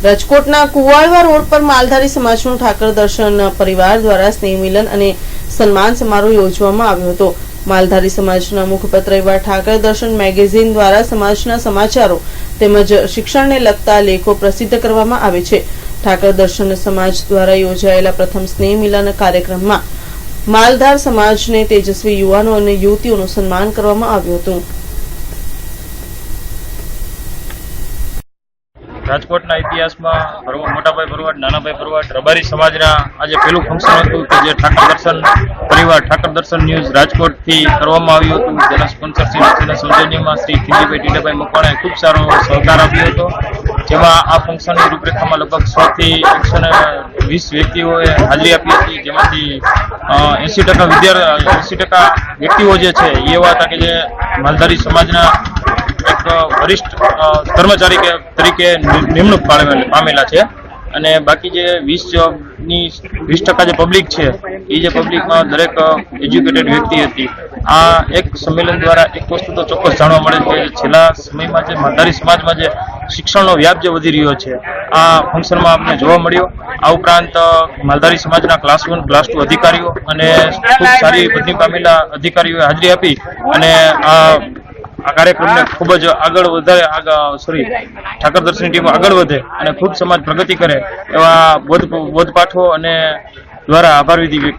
રાજકોટના કુવાડવા રોડ પર માલધારી સમાજનું ઠાકર દર્શન પરિવાર દ્વારા સ્નેહ મિલન અને સન્માન સમારોહ યોજવામાં આવ્યો હતો। માલધારી સમાજના મુખપત્ર એવા ઠાકર દર્શન મેગેઝિન દ્વારા સમાજના સમાચારો તેમજ શિક્ષણને લગતા લેખો પ્રસિદ્ધ કરવામાં આવે છે। ઠાકર દર્શન સમાજ દ્વારા યોજાયેલા પ્રથમ સ્નેહ મિલન કાર્યક્રમમાં માલધાર સમાજને તેજસ્વી યુવાનો અને યુવતીઓનું સન્માન કરવામાં આવ્યું હતું। રાજકોટના ઇતિહાસમાં મોટાભાઈ ભરવાડ, નાનાભાઈ ભરવાડ, રબારી સમાજના આજે પહેલું ફંક્શન હતું કે જે ઠાકર દર્શન પરિવાર ઠાકર દર્શન ન્યૂઝ રાજકોટથી કરવામાં આવ્યું હતું। જેના સ્પોન્સરશીપ અને સૌજન્યમાં શ્રી ખીમજીભાઈ ટીડાભાઈ મકવાણાએ ખૂબ સારો સહકાર આપ્યો હતો। જેમાં આ ફંક્શનની રૂપરેખામાં લગભગ 100 થી 120 વ્યક્તિઓએ હાજરી આપી હતી। જેમાંથી 80% વ્યક્તિઓ જે છે એ એવા હતા કે જે માલધારી સમાજના એક વરિષ્ઠ કર્મચારી તરીકે નિમણૂક પામેલા છે અને બાકી જે 20% જે પબ્લિક છે એ જે પબ્લિકમાં દરેક એજ્યુકેટેડ વ્યક્તિ હતી। આ એક સંમેલન દ્વારા એક વસ્તુ તો ચોક્કસ જાણવા મળે કે છેલ્લા સમયમાં જે માલધારી સમાજમાં જે શિક્ષણનો વ્યાપ જે વધી રહ્યો છે આ ફંક્શનમાં આપણે જોવા મળ્યો। આ ઉપરાંત માલધારી સમાજના ક્લાસ 1, ક્લાસ 2 અધિકારીઓ અને ખૂબ સારી બદલી પામેલા અધિકારીઓએ હાજરી આપી અને આ કાર્યક્રમને ખૂબ જ ઠાકર દર્શનની ટીમ આગળ વધે અને ખૂબ સમાજ પ્રગતિ કરે એવા બોધપાઠો અને દ્વારા આભાર વિધિ કરી।